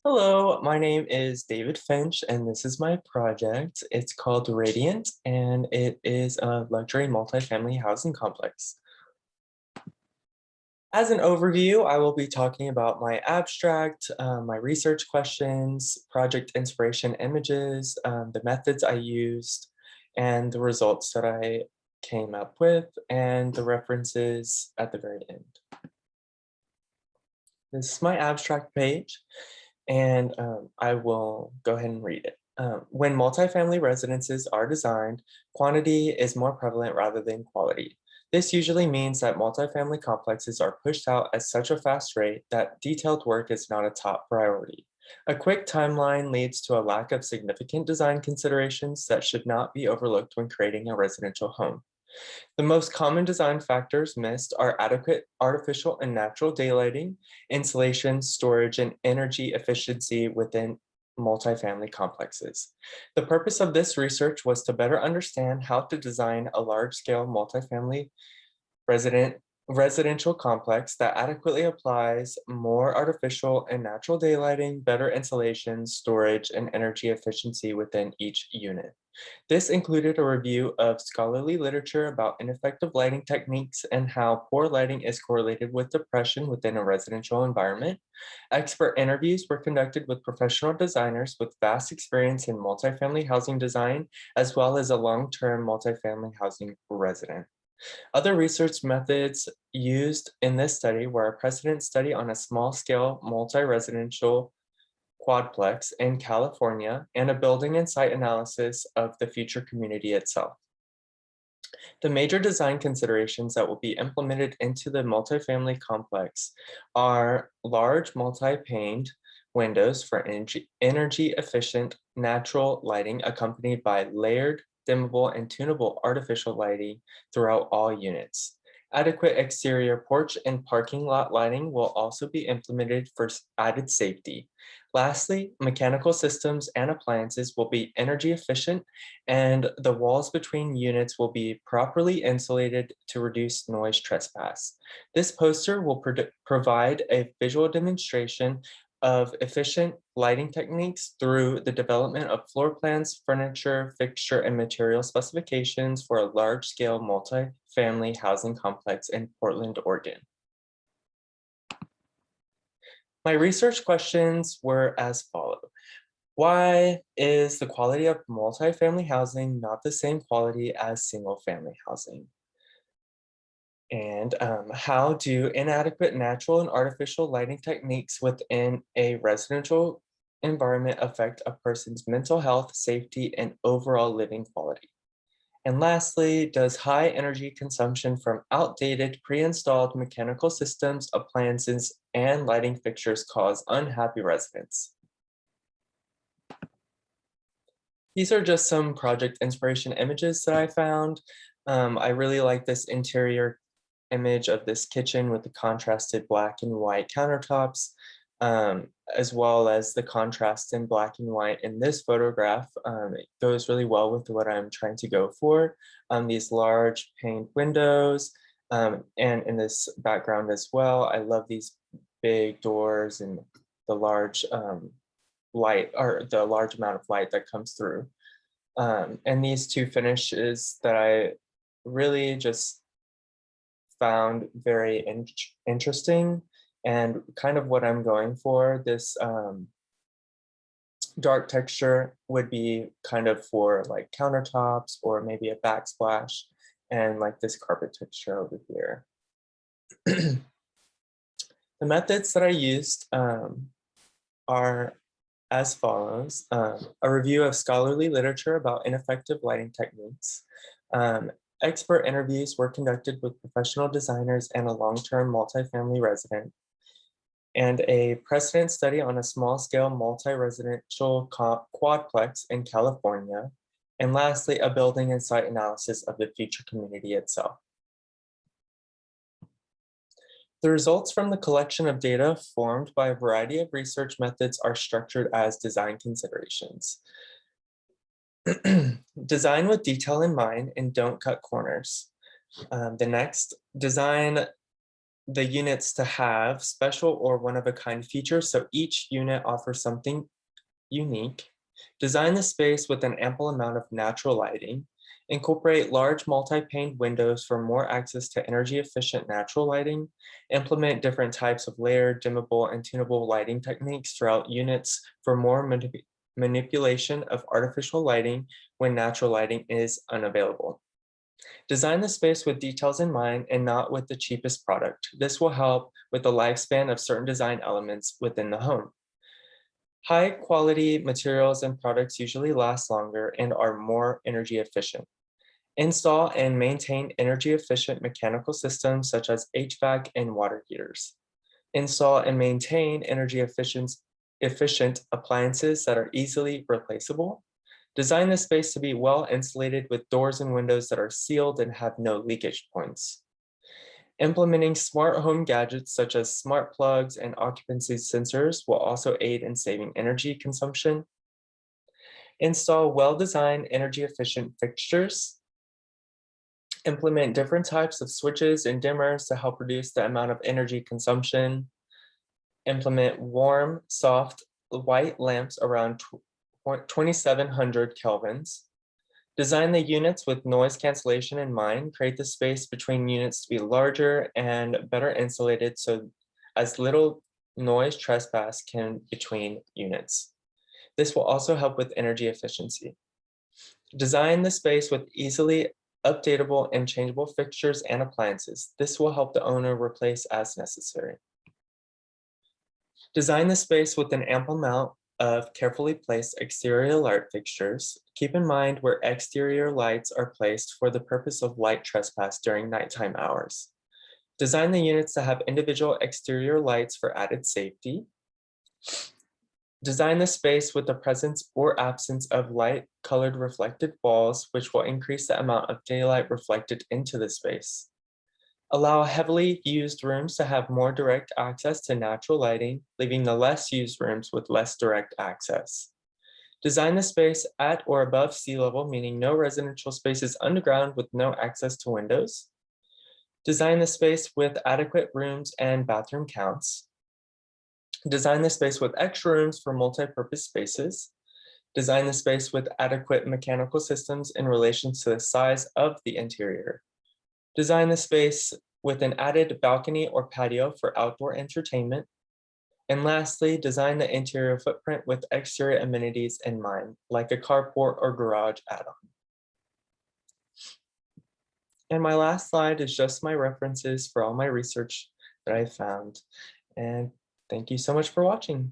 Hello, my name is David Finch, and this is my project. It's called Radiant, and it is a luxury multifamily housing complex. As an overview, I will be talking about my abstract, my research questions, project inspiration images, the methods I used, and the results that I came up with, and the references at the very end. This is my abstract page, and I will go ahead and read it. When multifamily residences are designed, quantity is more prevalent rather than quality. This usually means that multifamily complexes are pushed out at such a fast rate that detailed work is not a top priority. A quick timeline leads to a lack of significant design considerations that should not be overlooked when creating a residential home. The most common design factors missed are adequate artificial and natural daylighting, insulation, storage, and energy efficiency within multifamily complexes. The purpose of this research was to better understand how to design a large-scale multifamily residential complex that adequately applies more artificial and natural daylighting, better insulation, storage, and energy efficiency within each unit. This included a review of scholarly literature about ineffective lighting techniques and how poor lighting is correlated with depression within a residential environment. Expert interviews were conducted with professional designers with vast experience in multifamily housing design, as well as a long-term multifamily housing resident. Other research methods used in this study were a precedent study on a small-scale multi-residential quadplex in California, and a building and site analysis of the future community itself. The major design considerations that will be implemented into the multifamily complex are large multi-paned windows for energy efficient natural lighting accompanied by layered, dimmable, and tunable artificial lighting throughout all units. Adequate exterior porch and parking lot lighting will also be implemented for added safety. Lastly, mechanical systems and appliances will be energy efficient, and the walls between units will be properly insulated to reduce noise trespass. This poster will provide a visual demonstration of efficient lighting techniques through the development of floor plans, furniture, fixture, and material specifications for a large-scale multi-family housing complex in Portland, Oregon. My research questions were as follows. Why is the quality of multifamily housing not the same quality as single-family housing? And how do inadequate natural and artificial lighting techniques within a residential environment affect a person's mental health, safety, and overall living quality? And lastly, does high energy consumption from outdated pre-installed mechanical systems, appliances, and lighting fixtures cause unhappy residents? These are just some project inspiration images that I found. I really like this interior image of this kitchen with the contrasted black and white countertops, as well as the contrast in black and white in this photograph. It goes really well with what I'm trying to go for. These large paned windows, and in this background as well. I love these big doors and the large light, or the large amount of light that comes through. And these two finishes that I really just found very interesting and kind of what I'm going for. This dark texture would be kind of for like countertops or maybe a backsplash, and like this carpet texture over here. The methods that I used are as follows. A review of scholarly literature about ineffective lighting techniques. Expert interviews were conducted with professional designers and a long-term multifamily resident, and a precedent study on a small-scale multi-residential quadplex in California. And lastly, a building and site analysis of the future community itself. The results from the collection of data formed by a variety of research methods are structured as design considerations. Design with detail in mind and don't cut corners. The next, design the units to have special or one-of-a-kind features, so each unit offers something unique. Design the space with an ample amount of natural lighting. Incorporate large multi-paned windows for more access to energy-efficient natural lighting. Implement different types of layered, dimmable, and tunable lighting techniques throughout units for more manipulation of artificial lighting when natural lighting is unavailable. Design the space with details in mind and not with the cheapest product. This will help with the lifespan of certain design elements within the home. High quality materials and products usually last longer and are more energy efficient. Install and maintain energy efficient mechanical systems such as HVAC and water heaters. Install and maintain efficient appliances that are easily replaceable. Design the space to be well insulated with doors and windows that are sealed and have no leakage points. Implementing smart home gadgets such as smart plugs and occupancy sensors will also aid in saving energy consumption. Install well-designed energy-efficient fixtures. Implement different types of switches and dimmers to help reduce the amount of energy consumption. Implement warm, soft, white lamps around 2700 kelvins. Design the units with noise cancellation in mind. Create the space between units to be larger and better insulated so as little noise trespass can between units. This will also help with energy efficiency. Design the space with easily updatable and changeable fixtures and appliances. This will help the owner replace as necessary. Design the space with an ample amount of carefully placed exterior light fixtures. Keep in mind where exterior lights are placed for the purpose of light trespass during nighttime hours. Design the units to have individual exterior lights for added safety. Design the space with the presence or absence of light-colored reflected walls, which will increase the amount of daylight reflected into the space. Allow heavily used rooms to have more direct access to natural lighting, leaving the less used rooms with less direct access. Design the space at or above sea level, meaning no residential spaces underground with no access to windows. Design the space with adequate rooms and bathroom counts. Design the space with extra rooms for multi-purpose spaces. Design the space with adequate mechanical systems in relation to the size of the interior. Design the space with an added balcony or patio for outdoor entertainment. And lastly, design the interior footprint with exterior amenities in mind, like a carport or garage add-on. And my last slide is just my references for all my research that I found. And thank you so much for watching.